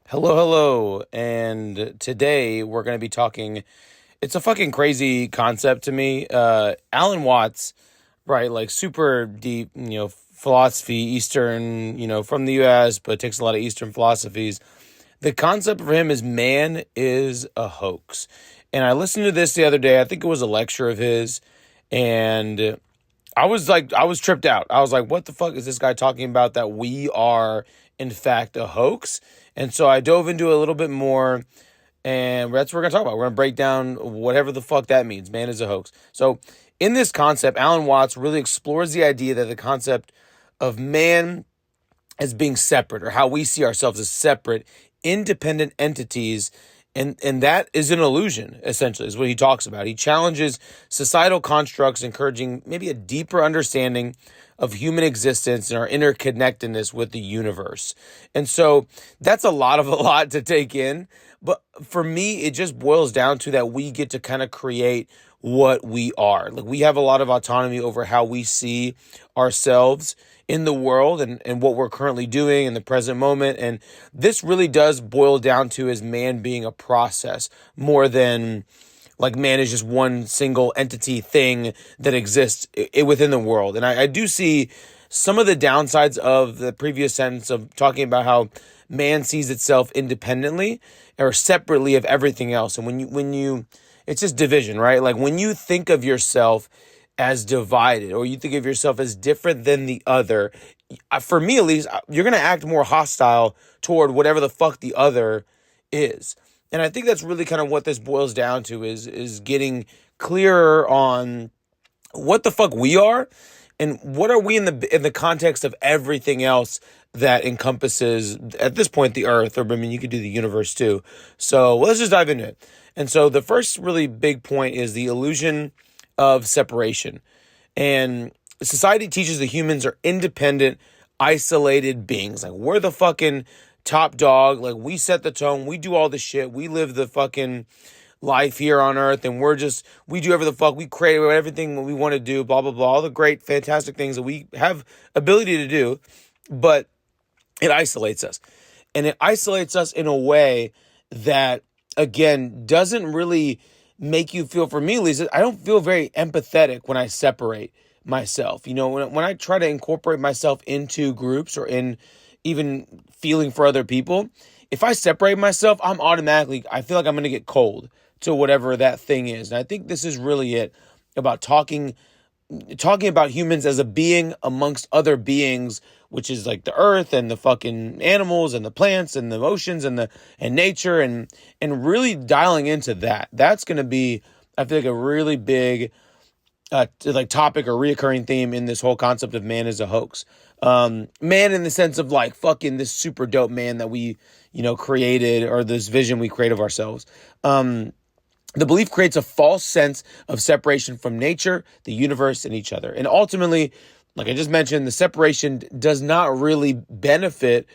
Hello, hello. And today we're going to be talking. It's a fucking crazy concept to me. Alan Watts, right? Like super deep, philosophy, Eastern, from the US, but takes a lot of Eastern philosophies. The concept for him is man is a hoax. And I listened to this the other day. I think it was a lecture of his. And I was tripped out. I was like, what the fuck is this guy talking about? That we are, in fact, a hoax. And so I dove into a little bit more, and that's what we're going to talk about. We're going to break down whatever the fuck that means. Man is a hoax. So, in this concept, Alan Watts really explores the idea that the concept of man as being separate, or how we see ourselves as separate, independent entities. And that is an illusion, essentially, is what he talks about. He challenges societal constructs, encouraging maybe a deeper understanding of human existence and our interconnectedness with the universe. And so that's a lot to take in. But for me, it just boils down to that we get to kind of create what we are. Like, we have a lot of autonomy over how we see ourselves in the world, and what we're currently doing in the present moment. And this really does boil down to as man being a process more than like man is just one single entity thing that exists within the world. And I do see some of the downsides of the previous sentence of talking about how man sees itself independently or separately of everything else. And when you it's just division, right? Like, when you think of yourself as divided, or you think of yourself as different than the other, for me at least, you're going to act more hostile toward whatever the fuck the other is. And I think that's really kind of what this boils down to, is getting clearer on what the fuck we are, and what are we in the context of everything else that encompasses, at this point, the earth, or I mean, you could do the universe too. So let's just dive into it. And so the first really big point is the illusion of separation. And society teaches that humans are independent, isolated beings. Like, we're the fucking top dog. Like, we set the tone. We do all the shit. We live the fucking life here on earth, and we do everything the fuck. We create everything we want to do, blah, blah, blah. All the great, fantastic things that we have ability to do, but it isolates us. And it isolates us in a way that, again, doesn't really make you feel, for me at least, I don't feel very empathetic when I separate myself. When I try to incorporate myself into groups, or in even feeling for other people, if I separate myself, I feel like I'm going to get cold to whatever that thing is. And I think this is really it, about talking about humans as a being amongst other beings, which is like the earth and the fucking animals and the plants and the oceans and nature, and really dialing into that. That's going to be, I feel like, a really big like topic or reoccurring theme in this whole concept of man is a hoax. Man in the sense of like fucking this super dope man that we, created, or this vision we create of ourselves. The belief creates a false sense of separation from nature, the universe, and each other. And ultimately, like I just mentioned, the separation does not really benefit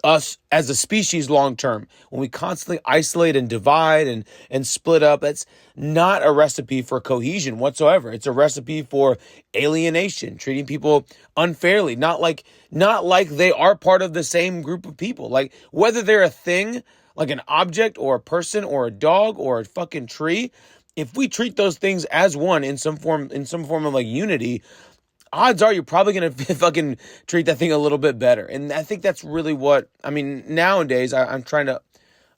us as a species long term. When we constantly isolate and divide and split up, that's not a recipe for cohesion whatsoever. It's a recipe for alienation, treating people unfairly, not like they are part of the same group of people. Like, whether they're a thing, like an object or a person or a dog or a fucking tree, if we treat those things as one in some form of like unity, odds are you're probably going to fucking treat that thing a little bit better. And I think that's really what, I mean, nowadays I'm trying to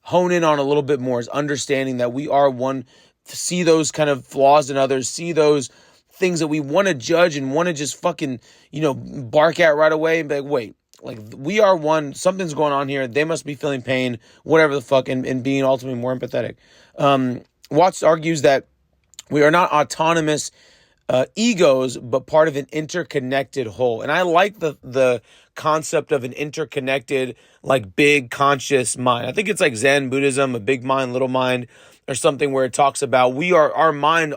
hone in on a little bit more, is understanding that we are one, see those kind of flaws in others, see those things that we want to judge and want to just fucking, bark at right away, and be like, wait, like, we are one, something's going on here. They must be feeling pain, whatever the fuck, and being ultimately more empathetic. Watts argues that we are not autonomous egos, but part of an interconnected whole. And I like the concept of an interconnected, like, big conscious mind. I think it's like Zen Buddhism, a big mind, little mind, or something, where it talks about our mind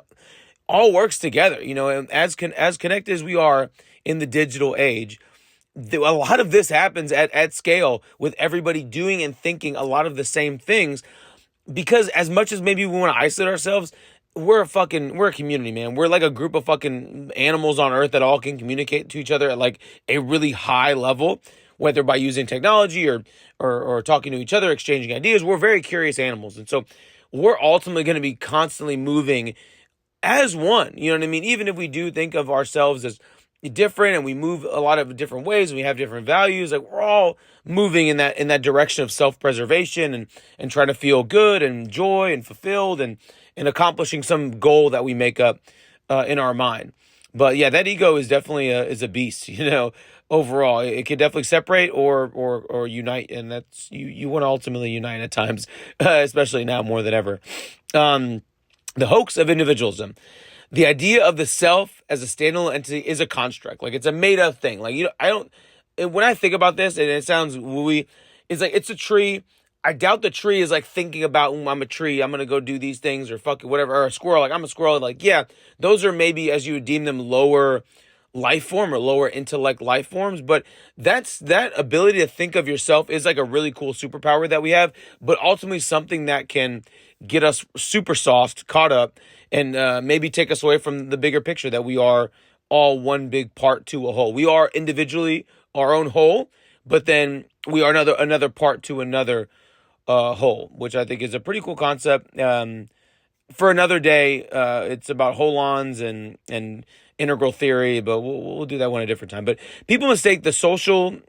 all works together, and as connected as we are in the digital age. A lot of this happens at scale, with everybody doing and thinking a lot of the same things, because as much as maybe we want to isolate ourselves, we're a community, man. We're like a group of fucking animals on earth that all can communicate to each other at like a really high level. whether by using technology or talking to each other, exchanging ideas. We're very curious animals. And so we're ultimately going to be constantly moving as one. You know what I mean? Even if we do think of ourselves as different and we move a lot of different ways and we have different values, like we're all moving in that direction of self-preservation and trying to feel good and joy and fulfilled and accomplishing some goal that we make up in our mind. But yeah, that ego is definitely is a beast, overall. It can definitely separate or unite, and that's you want to ultimately unite at times, especially now more than ever. The hoax of individualism. The idea of the self as a standalone entity is a construct. Like, it's a made up thing. Like, when I think about this, and it sounds wooey, it's like, it's a tree. I doubt the tree is like thinking about, I'm a tree, I'm going to go do these things, or fuck it, whatever. Or a squirrel, like, I'm a squirrel. Like, yeah, those are maybe, as you would deem them, lower life form or lower intellect life forms. But that ability to think of yourself is like a really cool superpower that we have, but ultimately something that can get us super soft, caught up, and maybe take us away from the bigger picture that we are all one big part to a whole. We are individually our own whole, but then we are another part to another whole, which I think is a pretty cool concept. For another day, it's about holons and integral theory, but we'll do that one at a different time. But people mistake their social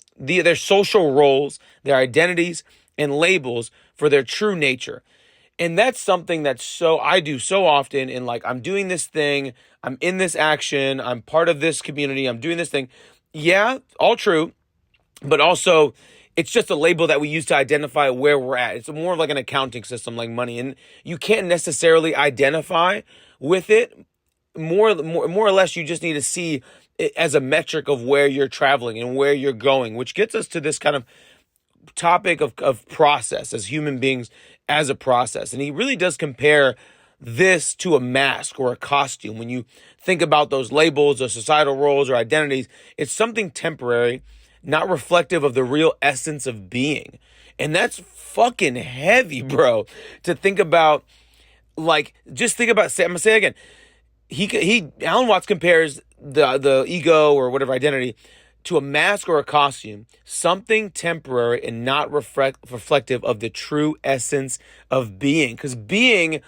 roles, their identities, and labels for their true nature. And that's something I do so often in, like, I'm doing this thing, I'm in this action, I'm part of this community, I'm doing this thing. Yeah, all true. But also, it's just a label that we use to identify where we're at. It's more of like an accounting system, like money. And you can't necessarily identify with it. More or less, you just need to see it as a metric of where you're traveling and where you're going, which gets us to this kind of topic of process as human beings, as a process. And he really does compare this to a mask or a costume. When you think about those labels or societal roles or identities, it's something temporary, not reflective of the real essence of being. And that's fucking heavy, bro, to think about. Like, just think about, I'm gonna say it again. Alan Watts compares the ego or whatever identity to a mask or a costume, something temporary and not reflective of the true essence of being. Because being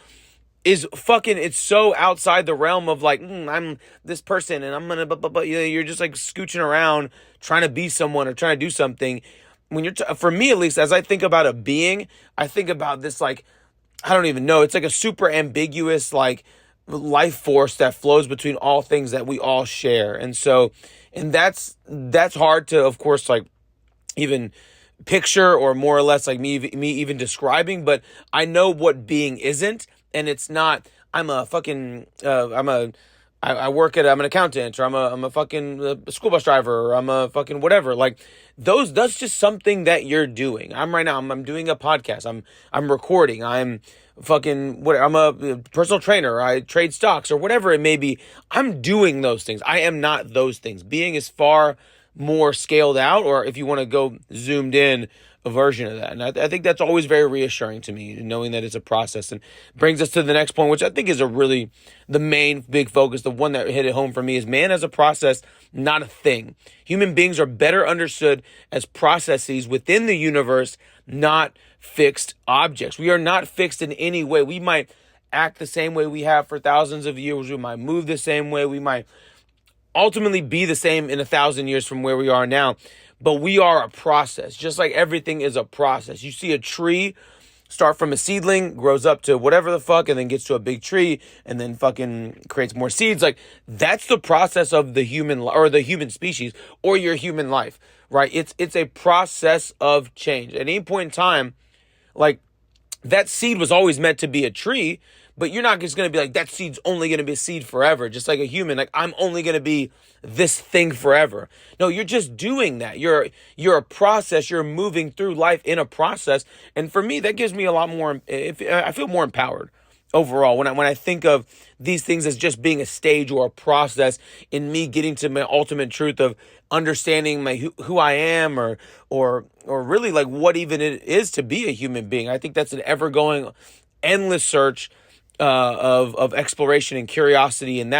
is it's so outside the realm of like, I'm this person and I'm gonna, but you're just like scooching around trying to be someone or trying to do something. When for me at least, as I think about a being, I think about this, like, I don't even know. It's like a super ambiguous, like, life force that flows between all things that we all share. And so, and that's hard to, of course, like, even picture, or more or less like me even describing, but I know what being isn't. And it's not, I'm a fucking, I work I'm an accountant, or I'm a fucking school bus driver, or I'm a fucking whatever. Like, that's just something that you're doing. I'm doing a podcast. I'm recording. I'm fucking whatever. I'm a personal trainer. I trade stocks or whatever it may be. I'm doing those things. I am not those things. Being is far more scaled out, or if you want to go zoomed in, a version of that. And I think that's always very reassuring to me, knowing that it's a process, and brings us to the next point, which I think is the main big focus. The one that hit it home for me is man as a process, not a thing. Human beings are better understood as processes within the universe, not fixed objects. We are not fixed in any way. We might act the same way we have for thousands of years. We might move the same way. We might ultimately be the same in 1,000 years from where we are now. But we are a process, just like everything is a process. You see a tree start from a seedling, grows up to whatever the fuck, and then gets to a big tree, and then fucking creates more seeds. Like, that's the process of the human, or the human species, or your human life, right? It's a process of change. At any point in time, like, that seed was always meant to be a tree, but you're not just going to be like, that seed's only going to be a seed forever. Just like a human, like, I'm only going to be this thing forever. No, you're just doing that. You're a process. You're moving through life in a process. And for me, that gives me a lot more, I feel more empowered overall when I think of these things as just being a stage or a process in me getting to my ultimate truth of understanding who I am, or really like what even it is to be a human being. I think that's an ever going, endless search of exploration and curiosity, and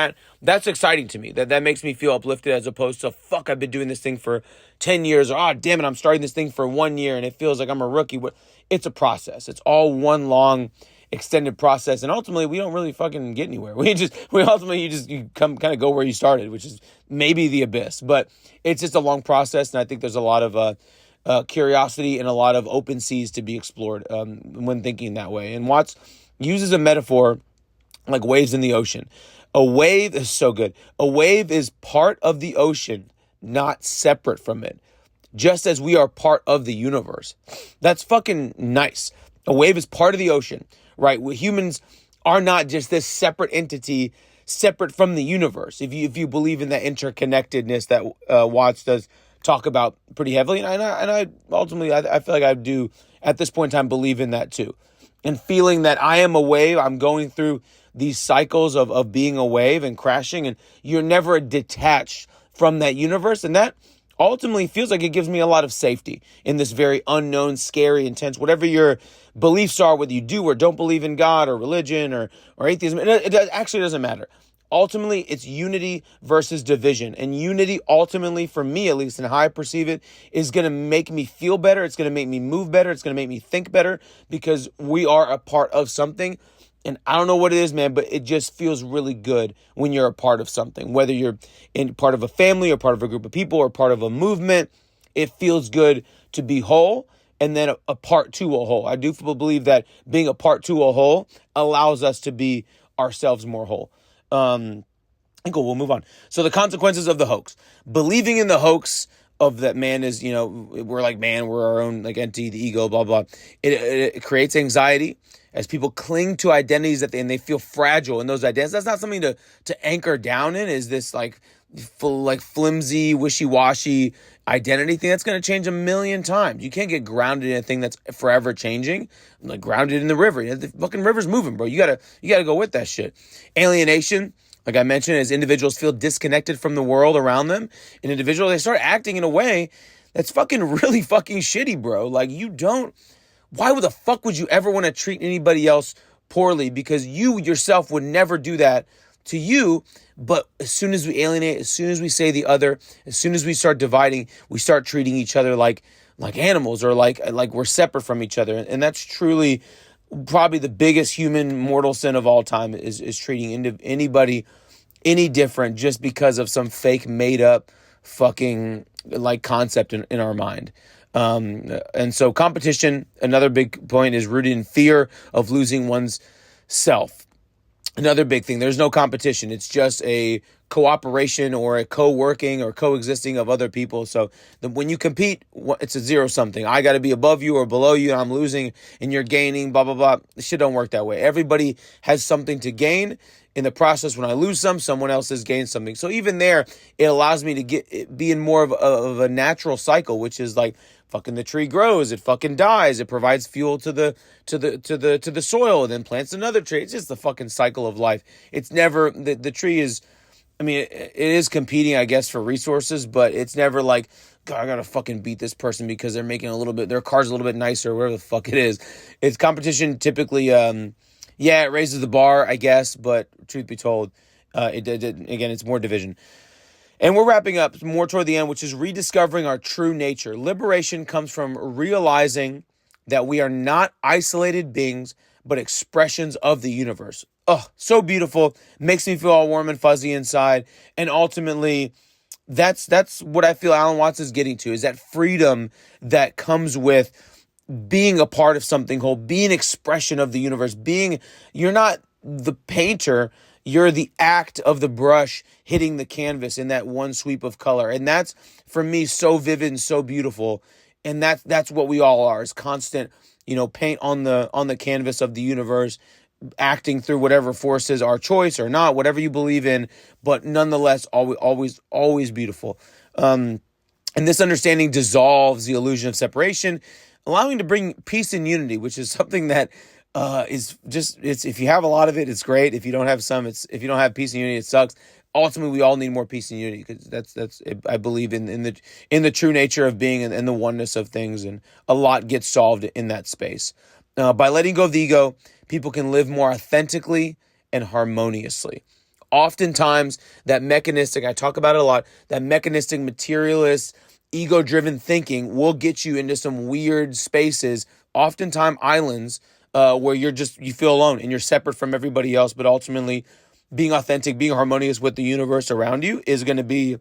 that's exciting to me. That makes me feel uplifted, as opposed to fuck, I've been doing this thing for 10 years, or damn it, I'm starting this thing for 1 year and it feels like I'm a rookie. It's a process. It's all one long extended process, and ultimately we don't really fucking get anywhere. You come kind of go where you started, which is maybe the abyss. But it's just a long process, and I think there's a lot of curiosity and a lot of open seas to be explored when thinking that way. And Watts uses a metaphor like waves in the ocean. A wave is so good. A wave is part of the ocean, not separate from it, just as we are part of the universe. That's fucking nice. A wave is part of the ocean, right? Humans are not just this separate entity, separate from the universe. If you believe in that interconnectedness that Watts does talk about pretty heavily, and I ultimately I feel like I do at this point in time believe in that too, and feeling that I am a wave. I'm going through these cycles of being a wave and crashing, and you're never detached from that universe, and that ultimately feels like it gives me a lot of safety in this very unknown, scary, intense, whatever your beliefs are, whether you do or don't believe in God or religion or atheism. It actually doesn't matter. Ultimately, it's unity versus division. And unity, ultimately, for me at least, and how I perceive it, is going to make me feel better. It's going to make me move better. It's going to make me think better, because we are a part of something. And I don't know what it is, man, but it just feels really good when you're a part of something. Whether you're in part of a family or part of a group of people or part of a movement, it feels good to be whole and then a part to a whole. I do believe that being a part to a whole allows us to be ourselves more whole. Cool, we'll move on. So the consequences of the hoax. Believing in the hoax of that man is, we're like, man, we're our own like entity, the ego, blah, blah. It creates anxiety as people cling to identities and they feel fragile in those identities. That's not something to anchor down in, is this like flimsy, wishy-washy identity thing that's going to change a million times. You can't get grounded in a thing that's forever changing. Like grounded in the river. The fucking river's moving, bro. You gotta go with that shit. Alienation, like I mentioned, as individuals feel disconnected from the world around them. And individuals, they start acting in a way that's fucking really fucking shitty, bro. Like why the fuck would you ever want to treat anybody else poorly? Because you yourself would never do that to you. But as soon as we alienate, as soon as we say the other, as soon as we start dividing, we start treating each other like animals, or like we're separate from each other. And that's truly probably the biggest human mortal sin of all time, is treating anybody any different just because of some fake made up fucking like concept in our mind. And so competition, another big point, is rooted in fear of losing one's self. Another big thing, there's no competition. It's just a cooperation or a co-working or coexisting of other people. So when you compete, it's a zero something. I got to be above you or below you. I'm losing and you're gaining, blah, blah, blah. This shit don't work that way. Everybody has something to gain. In the process, when I lose someone else has gained something. So even there, it allows me to be in more of a natural cycle, which is like fucking the tree grows, it fucking dies, it provides fuel to the soil, and then plants another tree. It's just the fucking cycle of life. It's never the tree is. I mean, it is competing, I guess, for resources, but it's never like, God, I gotta fucking beat this person because they're making their car's a little bit nicer, or whatever the fuck it is. It's competition typically. Yeah, it raises the bar, I guess, but truth be told, again, it's more division. And we're wrapping up more toward the end, which is rediscovering our true nature. Liberation comes from realizing that we are not isolated beings, but expressions of the universe. Oh, so beautiful. Makes me feel all warm and fuzzy inside. And ultimately, that's what I feel Alan Watts is getting to, is that freedom that comes with being a part of something whole, being an expression of the universe, you're not the painter, you're the act of the brush hitting the canvas in that one sweep of color. And that's, for me, so vivid and so beautiful. And that's what we all are, is constant, paint on the canvas of the universe, acting through whatever forces, our choice or not, whatever you believe in, but nonetheless, always beautiful. And this understanding dissolves the illusion of separation, allowing to bring peace and unity, which is something that is just, if you have a lot of it, it's great. If you don't have some, if you don't have peace and unity, it sucks. Ultimately, we all need more peace and unity, because that's I believe in the true nature of being and the oneness of things, and a lot gets solved in that space. By letting go of the ego, people can live more authentically and harmoniously. Oftentimes, that mechanistic, I talk about it a lot, that mechanistic, materialist, ego-driven thinking will get you into some weird spaces, oftentimes islands, where you feel alone and you're separate from everybody else. But ultimately, being authentic, being harmonious with the universe around you is going to be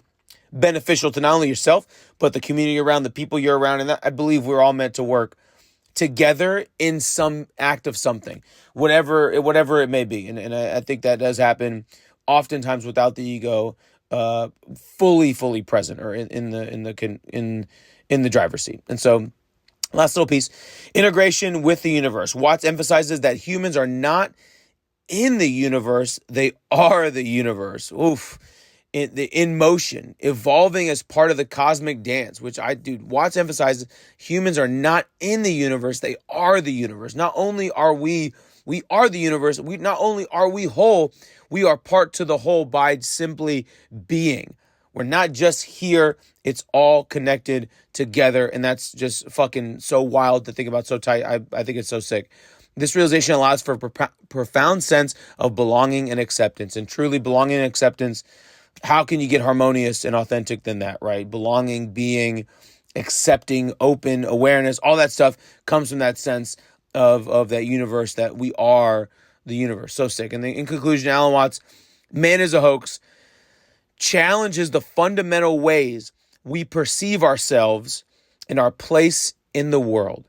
beneficial to not only yourself, but the community around, the people you're around. And that, I believe we're all meant to work together in some act of something, whatever it may be. And I think that does happen oftentimes without the ego fully present or in the driver's seat. And so, last little piece, integration with the universe. Watts emphasizes that humans are not in the universe, they are the universe. Oof. In motion, evolving as part of the cosmic dance, which Watts emphasizes humans are not in the universe, they are the universe. Not only are we are the universe, not only are we whole, we are part to the whole by simply being. We're not just here, it's all connected together, and that's just fucking so wild to think about, so tight. I think it's so sick. This realization allows for a profound sense of belonging and acceptance, and truly belonging and acceptance. How can you get harmonious and authentic than that, right? Belonging, being, accepting, open, awareness, all that stuff comes from that sense of that universe, that we are the universe. So sick. And then in conclusion, Alan Watts, Man is a Hoax, challenges the fundamental ways we perceive ourselves and our place in the world.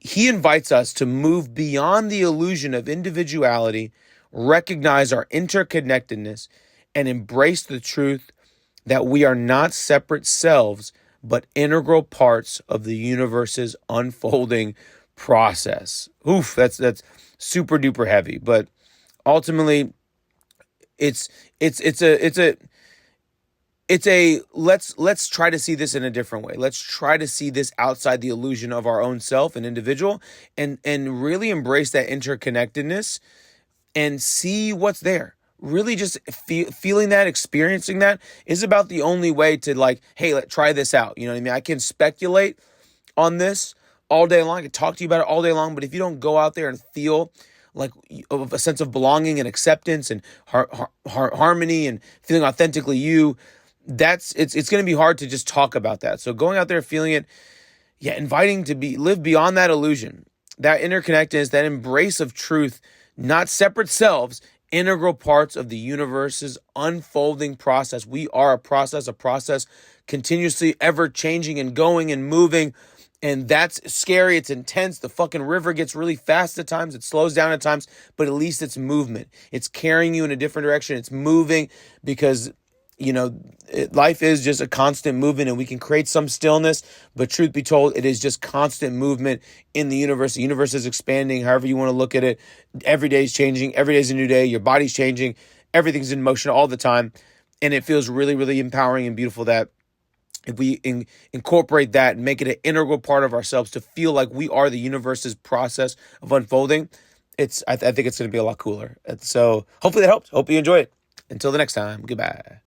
He invites us to move beyond the illusion of individuality, recognize our interconnectedness, and embrace the truth that we are not separate selves, but integral parts of the universe's unfolding process. Oof, that's super duper heavy. But ultimately, it's a let's try to see this in a different way. Let's try to see this outside the illusion of our own self and individual, and really embrace that interconnectedness and see what's there. Really just feeling that, experiencing that is about the only way to, like, hey, let's try this out. You know what I mean? I can speculate on this all day long. I can talk to you about it all day long. But if you don't go out there and feel like a sense of belonging and acceptance and harmony and feeling authentically you, it's going to be hard to just talk about that. So going out there, feeling it, inviting to live beyond that illusion, that interconnectedness, that embrace of truth, not separate selves, integral parts of the universe's unfolding process. We are a process continuously ever changing and going and moving. And that's scary. It's intense. The fucking river gets really fast at times. It slows down at times, but at least it's movement. It's carrying you in a different direction. It's moving because, life is just a constant movement, and we can create some stillness, but truth be told, it is just constant movement in the universe. The universe is expanding, however you want to look at it. Every day is changing. Every day is a new day. Your body's changing. Everything's in motion all the time. And it feels really, really empowering and beautiful that if we incorporate that and make it an integral part of ourselves to feel like we are the universe's process of unfolding, I think it's going to be a lot cooler. And so hopefully that helps. Hope you enjoy it. Until the next time, goodbye.